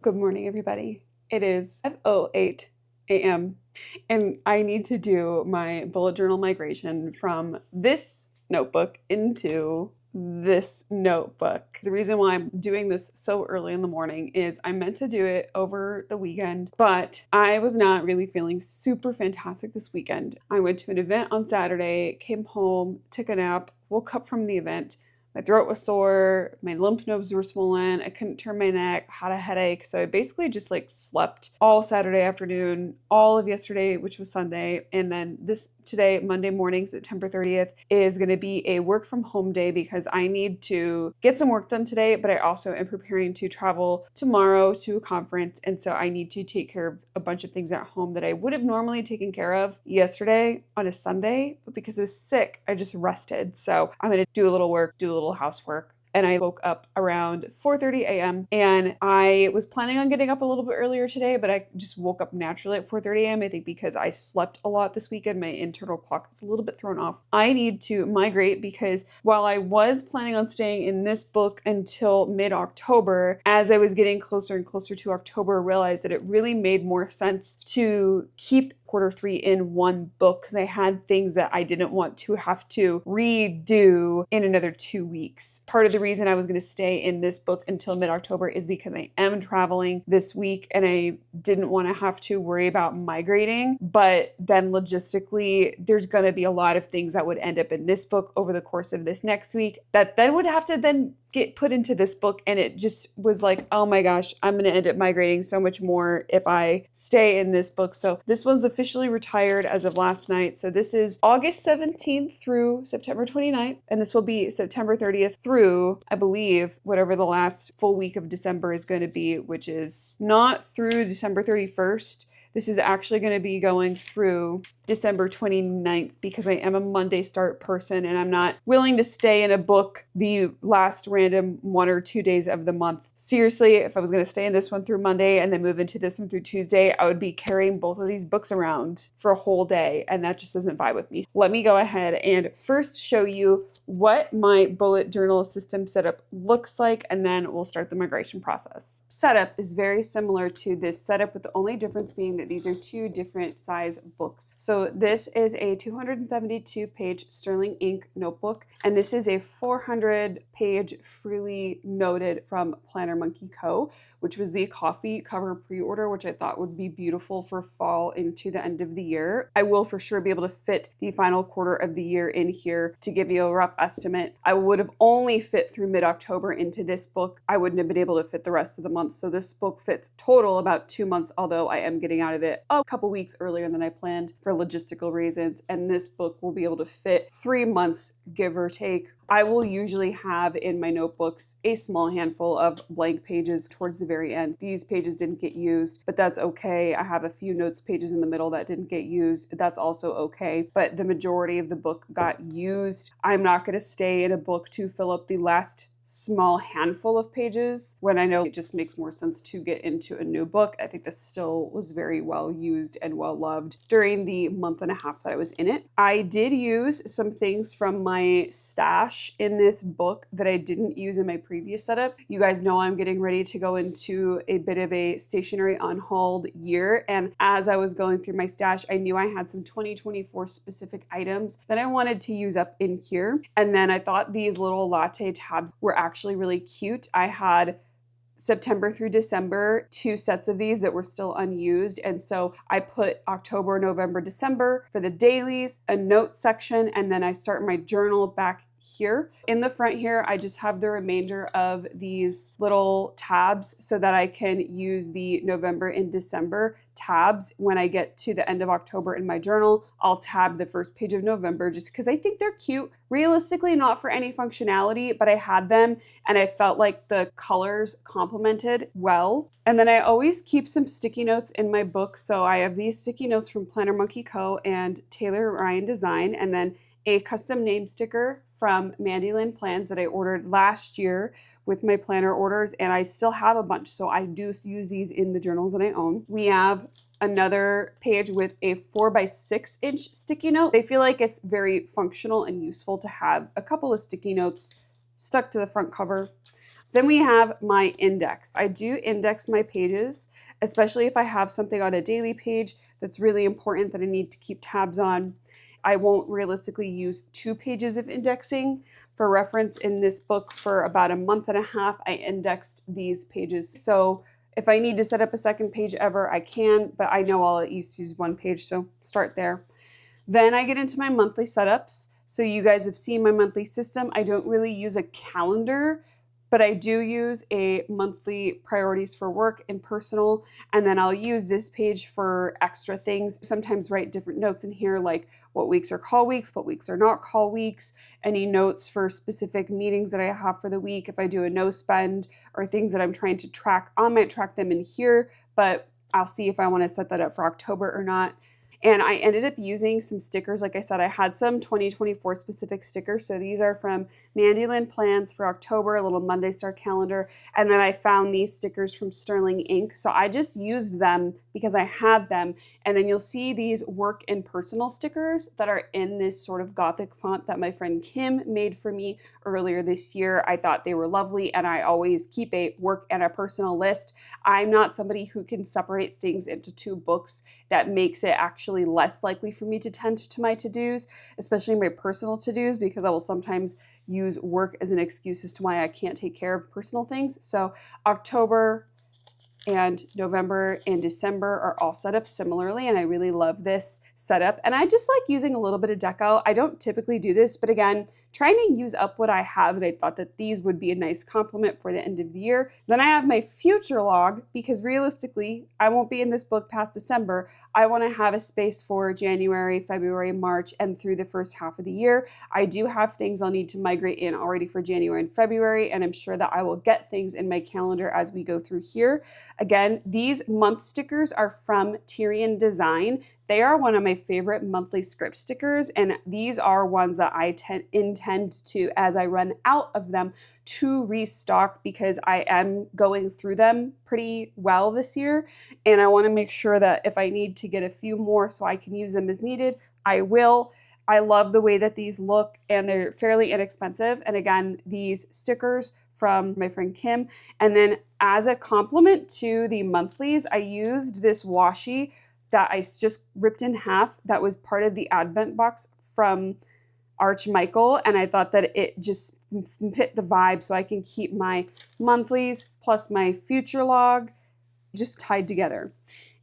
Good morning, everybody. It is 5:08 a.m. and I need to do my bullet journal migration from this notebook into this notebook. The reason why I'm doing this so early in the morning is I meant to do it over the weekend, but I was not really feeling super fantastic this weekend. I went to an event on Saturday, came home, took a nap, woke up from the event. My throat was sore, my lymph nodes were swollen, I couldn't turn my neck, had a headache. So I basically just slept all Saturday afternoon, all of yesterday, which was Sunday. And then today, Monday morning, September 30th, is going to be a work from home day because I need to get some work done today, but I also am preparing to travel tomorrow to a conference. And so I need to take care of a bunch of things at home that I would have normally taken care of yesterday on a Sunday, but because I was sick, I just rested. So I'm going to do a little work, do a little housework. And I woke up around 4:30 a.m. and I was planning on getting up a little bit earlier today, but I just woke up naturally at 4:30 a.m. I think because I slept a lot this weekend, my internal clock is a little bit thrown off. I need to migrate because while I was planning on staying in this book until mid-October, as I was getting closer and closer to October, I realized that it really made more sense to keep Q3 in one book because I had things that I didn't want to have to redo in another 2 weeks. Part of the reason I was going to stay in this book until mid-October is because I am traveling this week and I didn't want to have to worry about migrating. But then logistically, there's going to be a lot of things that would end up in this book over the course of this next week that then would have to then get put into this book. And it just was like, oh my gosh, I'm going to end up migrating so much more if I stay in this book. So this one's officially retired as of last night. So this is August 17th through September 29th. And this will be September 30th through, I believe, whatever the last full week of December is going to be, which is not through December 31st. This is actually going to be going through December 29th because I am a Monday start person and I'm not willing to stay in a book the last random 1 or 2 days of the month. Seriously, if I was going to stay in this one through Monday and then move into this one through Tuesday, I would be carrying both of these books around for a whole day, and that just doesn't vibe with me. Let me go ahead and first show you what my bullet journal system setup looks like, and then we'll start the migration process. Setup is very similar to this setup, with the only difference being that these are two different size books. So this is a 272-page sterling ink notebook, and this is a 400-page freely noted from Planner Monkey Co., which was the coffee cover pre-order, which I thought would be beautiful for fall into the end of the year. I will for sure be able to fit the final quarter of the year in here. To give you a rough estimate, I would have only fit through mid-October into this book. I wouldn't have been able to fit the rest of the month. So this book fits total about 2 months, although I am getting out of it a couple weeks earlier than I planned for logistical reasons. And this book will be able to fit 3 months, give or take. I will usually have in my notebooks a small handful of blank pages towards the very end. These pages didn't get used, but that's okay. I have a few notes pages in the middle that didn't get used. That's also okay. But the majority of the book got used. I'm not going to stay in a book to fill up the last small handful of pages when I know it just makes more sense to get into a new book. I think this still was very well used and well loved during the month and a half that I was in it. I did use some things from my stash in this book that I didn't use in my previous setup. You guys know I'm getting ready to go into a bit of a stationery on hold year, and as I was going through my stash, I knew I had some 2024 specific items that I wanted to use up in here. And then I thought these little latte tabs were actually really cute. I had September through December 2 sets of these that were still unused, and so I put October, November, December for the dailies, a note section, and then I start my journal back here. In the front here, I just have the remainder of these little tabs so that I can use the November and December tabs. When I get to the end of October in my journal, I'll tab the first page of November just because I think they're cute. Realistically, not for any functionality, but I had them and I felt like the colors complemented well. And then I always keep some sticky notes in my book. So I have these sticky notes from Planner Monkey Co. and Taylor Ryan Design, and then a custom name sticker from Mandy Lynn Plans that I ordered last year with my planner orders, and I still have a bunch, so I do use these in the journals that I own. We have another page with a 4x6 inch sticky note. I feel like it's very functional and useful to have a couple of sticky notes stuck to the front cover. Then we have my index. I do index my pages, especially if I have something on a daily page that's really important that I need to keep tabs on. I won't realistically use 2 pages of indexing. For reference, in this book for about a month and a half, I indexed these pages. So if I need to set up a second page ever, I can, but I know I'll at least use 1 page, so start there. Then I get into my monthly setups. So you guys have seen my monthly system. I don't really use a calendar, but I do use a monthly priorities for work and personal. And then I'll use this page for extra things. Sometimes write different notes in here, like what weeks are call weeks, what weeks are not call weeks, any notes for specific meetings that I have for the week. If I do a no spend or things that I'm trying to track, I might track them in here, but I'll see if I want to set that up for October or not. And I ended up using some stickers. Like I said, I had some 2024 specific stickers. So these are from Mandy Lynn Plans for October, a little Monday Star calendar. And then I found these stickers from Sterling Ink. So I just used them because I had them. And then you'll see these work and personal stickers that are in this sort of gothic font that my friend Kim made for me earlier this year. I thought they were lovely, and I always keep a work and a personal list. I'm not somebody who can separate things into 2 books. That makes it actually less likely for me to tend to my to-dos, especially my personal to-dos, because I will sometimes use work as an excuse as to why I can't take care of personal things. So October and November and December are all set up similarly, and I really love this setup. And I just like using a little bit of deco. I don't typically do this, but again, trying to use up what I have, and I thought that these would be a nice complement for the end of the year. Then I have my future log, because realistically, I won't be in this book past December. I want to have a space for January, February, March, and through the first half of the year. I do have things I'll need to migrate in already for January and February, and I'm sure that I will get things in my calendar as we go through here. Again, these month stickers are from Tyrian Design. They are one of my favorite monthly script stickers, and these are ones that I intend to, as I run out of them, to restock, because I am going through them pretty well this year, and I want to make sure that if I need to get a few more so I can use them as needed, I will. I love the way that these look, and they're fairly inexpensive. And again, these stickers from my friend Kim. And then as a complement to the monthlies, I used this washi that I just ripped in half that was part of the Advent box from Arch Michael, and I thought that it just fit the vibe, so I can keep my monthlies plus my future log just tied together.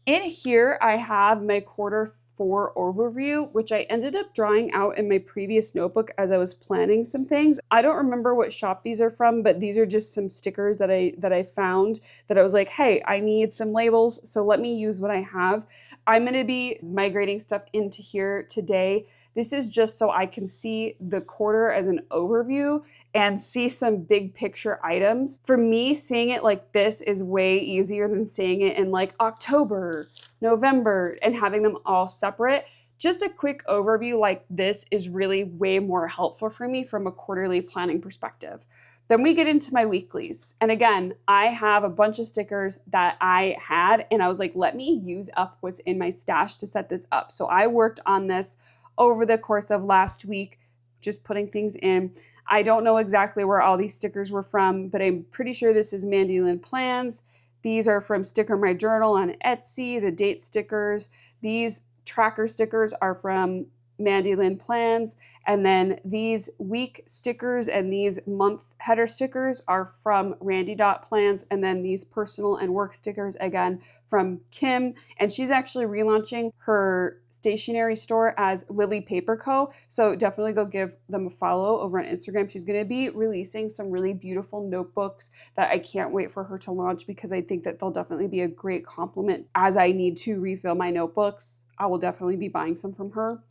In here, I have my Q4 overview, which I ended up drawing out in my previous notebook as I was planning some things. I don't remember what shop these are from, but these are just some stickers that I found that I was like, hey, I need some labels, so let me use what I have. I'm going to be migrating stuff into here today. This is just so I can see the quarter as an overview and see some big picture items. For me, seeing it like this is way easier than seeing it in like October, November, and having them all separate. Just a quick overview like this is really way more helpful for me from a quarterly planning perspective. Then we get into my weeklies. And again, I have a bunch of stickers that I had, and I was like, let me use up what's in my stash to set this up. So I worked on this over the course of last week, just putting things in. I don't know exactly where all these stickers were from, but I'm pretty sure this is Mandy Lynn Plans. These are from Sticker My Journal on Etsy, the date stickers. These tracker stickers are from Mandy Lynn Plans. And then these week stickers and these month header stickers are from Randy Dot Plans. And then these personal and work stickers, again, from Kim. And she's actually relaunching her stationery store as Lily Paper Co. So definitely go give them a follow over on Instagram. She's going to be releasing some really beautiful notebooks that I can't wait for her to launch, because I think that they'll definitely be a great complement as I need to refill my notebooks. I will definitely be buying some from her.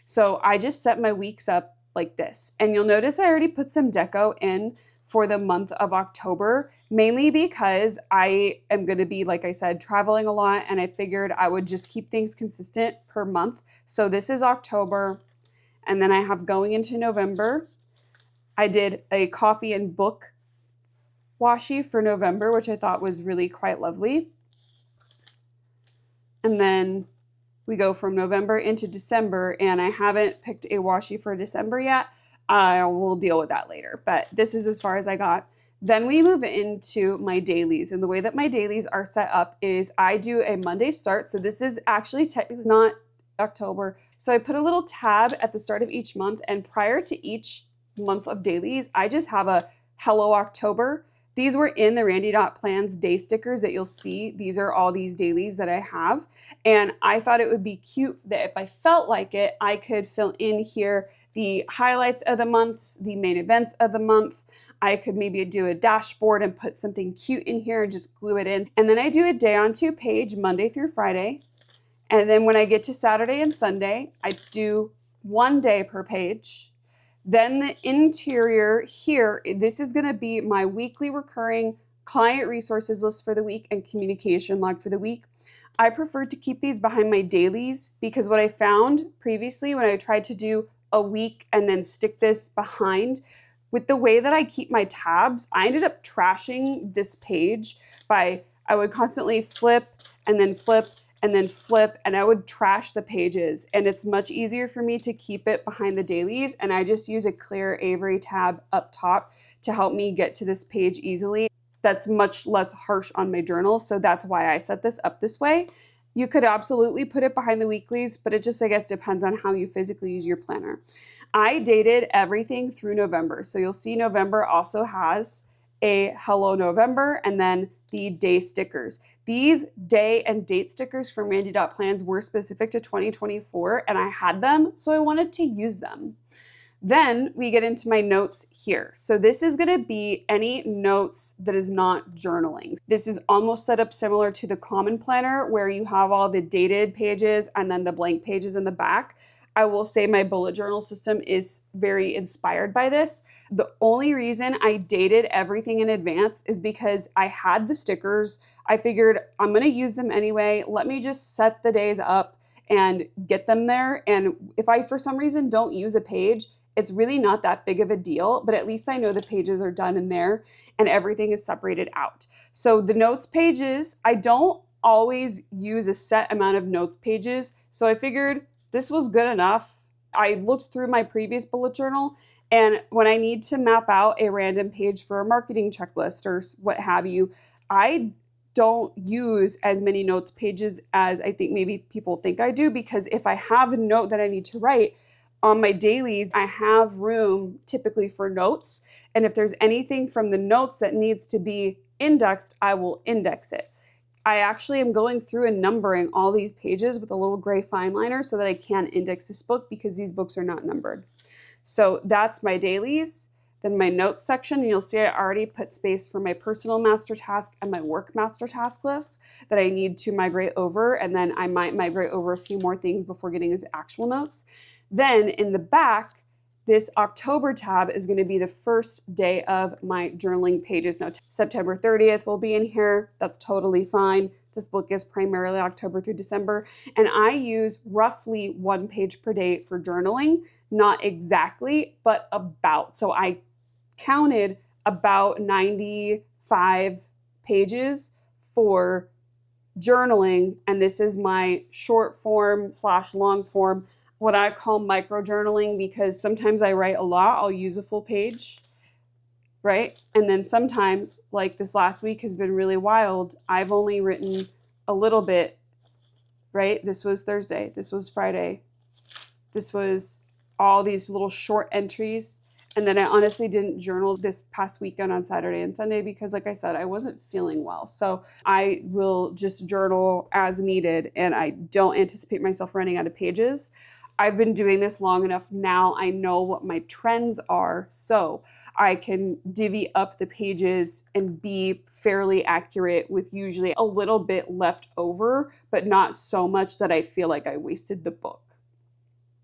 So I just set my weeks up like this. And you'll notice I already put some deco in for the month of October, mainly because I am going to be, like I said, traveling a lot, and I figured I would just keep things consistent per month. So this is October, and then I have going into November. I did a coffee and book washi for November, which I thought was really quite lovely. And then we go from November into December, and I haven't picked a washi for December yet. I will deal with that later, but this is as far as I got. Then we move into my dailies. And the way that my dailies are set up is I do a Monday start. So this is actually technically not October. So I put a little tab at the start of each month. And prior to each month of dailies, I just have a Hello October. These were in the Randy.plans day stickers that you'll see. These are all these dailies that I have. And I thought it would be cute that if I felt like it, I could fill in here the highlights of the months, the main events of the month. I could maybe do a dashboard and put something cute in here and just glue it in. And then I do a day on two page, Monday through Friday. And then when I get to Saturday and Sunday, I do 1 day per page. Then the interior here, this is going to be my weekly recurring client resources list for the week and communication log for the week. I prefer to keep these behind my dailies because what I found previously when I tried to do a week and then stick this behind, with the way that I keep my tabs, I ended up trashing this page by, I would constantly flip and then flip and then flip, and I would trash the pages. And it's much easier for me to keep it behind the dailies, and I just use a clear Avery tab up top to help me get to this page easily. That's much less harsh on my journal, so that's why I set this up this way. You could absolutely put it behind the weeklies, but it just, I guess, depends on how you physically use your planner. I dated everything through November, so you'll see November also has a Hello November and then the day stickers. These day and date stickers from Randy.plans were specific to 2024 and I had them, so I wanted to use them. Then we get into my notes here. So this is going to be any notes that is not journaling. This is almost set up similar to the common planner where you have all the dated pages and then the blank pages in the back. I will say my bullet journal system is very inspired by this. The only reason I dated everything in advance is because I had the stickers. I figured I'm going to use them anyway. Let me just set the days up and get them there. And if I, for some reason, don't use a page, it's really not that big of a deal, but at least I know the pages are done in there and everything is separated out. So the notes pages, I don't always use a set amount of notes pages. So I figured this was good enough. I looked through my previous bullet journal, and when I need to map out a random page for a marketing checklist or what have you, I don't use as many notes pages as I think maybe people think I do, because if I have a note that I need to write, on my dailies, I have room typically for notes. And if there's anything from the notes that needs to be indexed, I will index it. I actually am going through and numbering all these pages with a little gray fine liner so that I can index this book because these books are not numbered. So that's my dailies. Then my notes section, and you'll see I already put space for my personal master task and my work master task list that I need to migrate over. And then I might migrate over a few more things before getting into actual notes. Then in the back, this October tab is going to be the first day of my journaling pages. Now, September 30th will be in here. That's totally fine. This book is primarily October through December. And I use roughly 1 page per day for journaling. Not exactly, but about. So I counted about 95 pages for journaling. And this is my short form / long form, what I call micro journaling, because sometimes I write a lot, I'll use a full page, right? And then sometimes, like this last week has been really wild, I've only written a little bit, right? This was Thursday, this was Friday, this was all these little short entries. And then I honestly didn't journal this past weekend on Saturday and Sunday because, like I said, I wasn't feeling well. So I will just journal as needed, and I don't anticipate myself running out of pages. I've been doing this long enough now. I know what my trends are, so I can divvy up the pages and be fairly accurate with usually a little bit left over, but not so much that I feel like I wasted the book.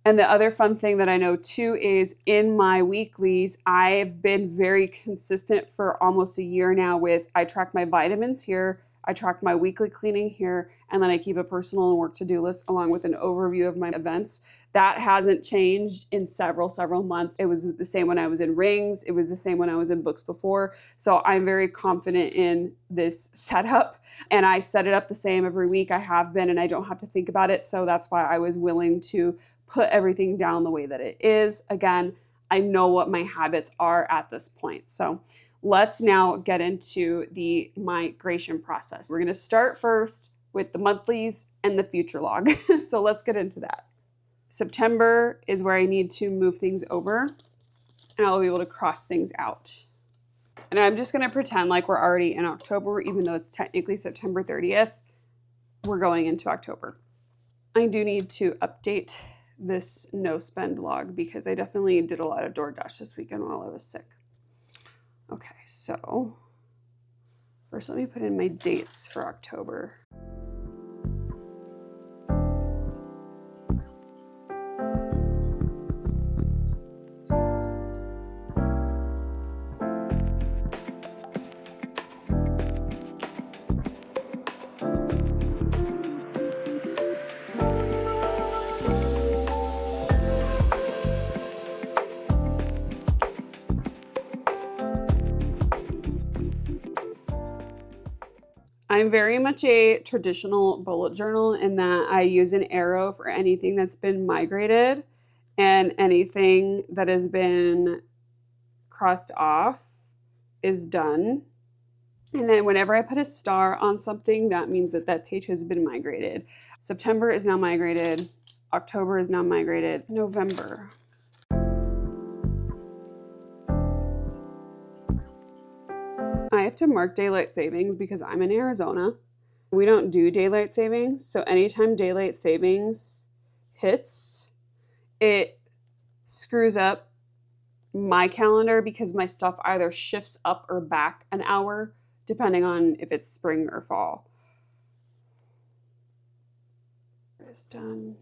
And the other fun thing that I know too is in my weeklies, I've been very consistent for almost a year now with, I track my vitamins here, I track my weekly cleaning here, and then I keep a personal and work to-do list along with an overview of my events. That hasn't changed in several months. It was the same when I was in rings. It was the same when I was in books before. So I'm very confident in this setup, and I set it up the same every week. I have been, and I don't have to think about it. So that's why I was willing to put everything down the way that it is. Again, I know what my habits are at this point. So let's now get into the migration process. We're going to start first with the monthlies and the future log. So let's get into that. September is where I need to move things over, and I'll be able to cross things out. And I'm just going to pretend like we're already in October, even though it's technically September 30th. We're going into October. I do need to update this no spend log because I definitely did a lot of DoorDash this weekend while I was sick. Okay, so first let me put in my dates for October. I'm very much a traditional bullet journal in that I use an arrow for anything that's been migrated, and anything that has been crossed off is done. And then whenever I put a star on something, that means that that page has been migrated. September is now migrated. October is now migrated. November. I have to mark daylight savings because I'm in Arizona. We don't do daylight savings, so anytime daylight savings hits, it screws up my calendar because my stuff either shifts up or back an hour, depending on if it's spring or fall. It's done.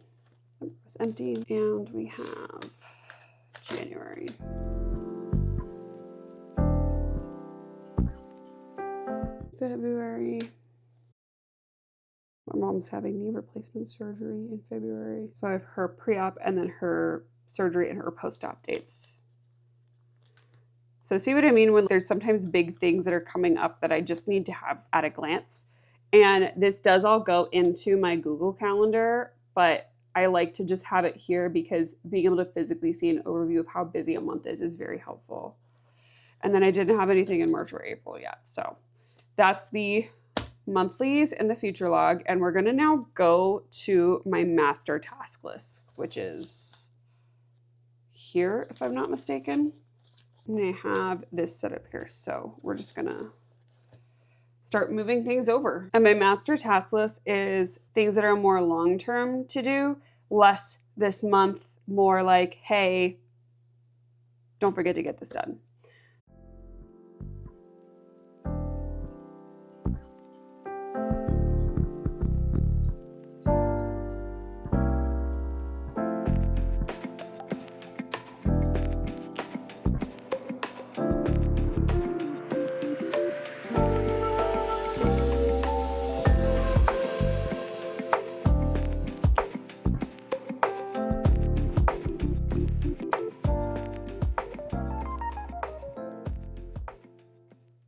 It's empty, and we have January. February. My mom's having knee replacement surgery in February. So I have her pre-op and then her surgery and her post-op dates. So see what I mean when there's sometimes big things that are coming up that I just need to have at a glance. And this does all go into my Google Calendar, but I like to just have it here because being able to physically see an overview of how busy a month is very helpful. And then I didn't have anything in March or April yet. So that's the monthlies and the future log. And we're going to now go to my master task list, which is here, if I'm not mistaken. And I have this set up here. So we're just going to start moving things over. And my master task list is things that are more long-term to do, less this month, more like, hey, don't forget to get this done.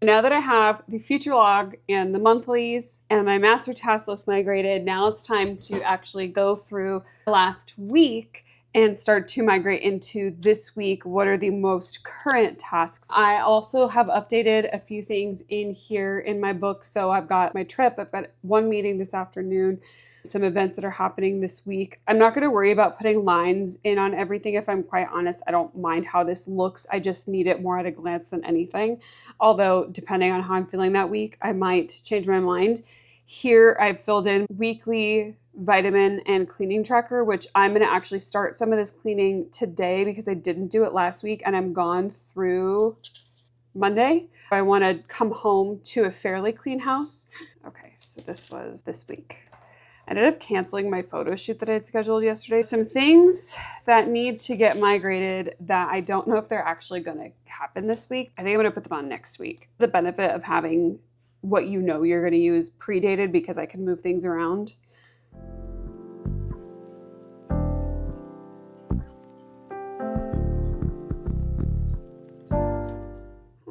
Now that I have the future log and the monthlies and my master task list migrated, now it's time to actually go through last week and start to migrate into this week. What are the most current tasks? I also have updated a few things in here in my book. So I've got my trip, I've got one meeting this afternoon, some events that are happening this week. I'm not going to worry about putting lines in on everything. If I'm quite honest, I don't mind how this looks. I just need it more at a glance than anything. Although depending on how I'm feeling that week, I might change my mind. Here I've filled in weekly vitamin and cleaning tracker, which I'm going to actually start some of this cleaning today because I didn't do it last week and I'm gone through Monday. I want to come home to a fairly clean house. Okay, so this was this week. I ended up canceling my photo shoot that I had scheduled yesterday. Some things that need to get migrated that I don't know if they're actually going to happen this week. I think I'm going to put them on next week. The benefit of having what you know you're going to use predated because I can move things around.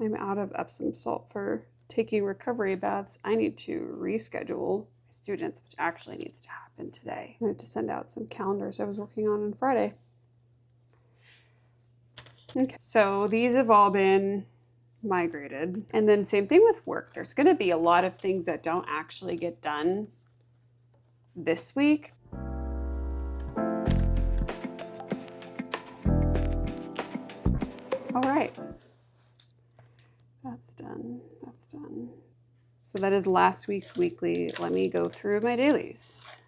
I'm out of Epsom salt for taking recovery baths. I need to reschedule students, which actually needs to happen today. I have to send out some calendars I was working on Friday. Okay, so these have all been migrated. And then same thing with work. There's going to be a lot of things that don't actually get done this week. All right. That's done. That's done. So that is last week's weekly. Let me go through my dailies.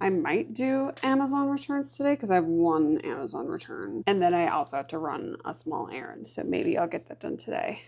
I might do Amazon returns today because I have one Amazon return. And then I also have to run a small errand. So maybe I'll get that done today.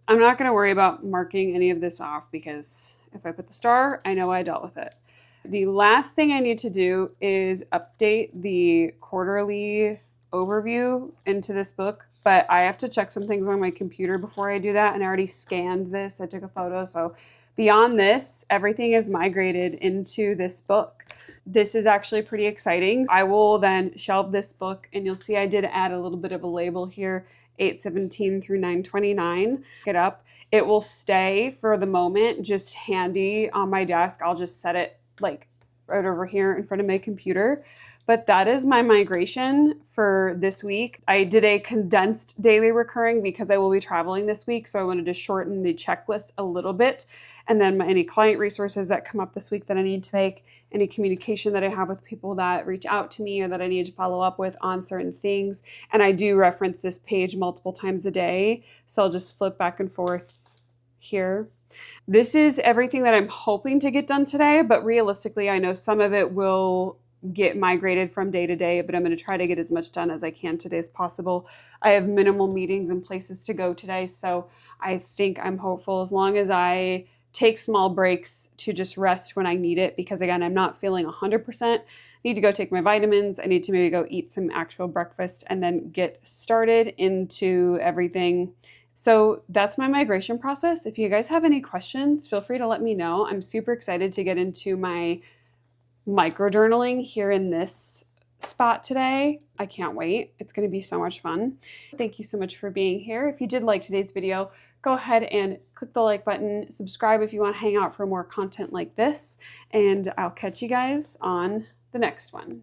I'm not going to worry about marking any of this off because if I put the star, I know I dealt with it. The last thing I need to do is update the quarterly overview into this book, but I have to check some things on my computer before I do that. And I already scanned this. I took a photo. So beyond this, everything is migrated into this book. This is actually pretty exciting. I will then shelve this book, and you'll see I did add a little bit of a label here, 8/17 through 9/29. It up. It will stay for the moment just handy on my desk. I'll just set it like right over here in front of my computer. But that is my migration for this week. I did a condensed daily recurring because I will be traveling this week. So I wanted to shorten the checklist a little bit. And then any client resources that come up this week that I need to make, any communication that I have with people that reach out to me or that I need to follow up with on certain things. And I do reference this page multiple times a day. So I'll just flip back and forth here. This is everything that I'm hoping to get done today, but realistically, I know some of it will get migrated from day to day, but I'm going to try to get as much done as I can today as possible. I have minimal meetings and places to go today, so I think I'm hopeful as long as I take small breaks to just rest when I need it, because again, I'm not feeling 100%. I need to go take my vitamins. I need to maybe go eat some actual breakfast and then get started into everything. So that's my migration process. If you guys have any questions, feel free to let me know. I'm super excited to get into my micro journaling here in this spot today. I can't wait. It's going to be so much fun. Thank you so much for being here. If you did like today's video, go ahead and click the like button, subscribe if you want to hang out for more content like this, and I'll catch you guys on the next one.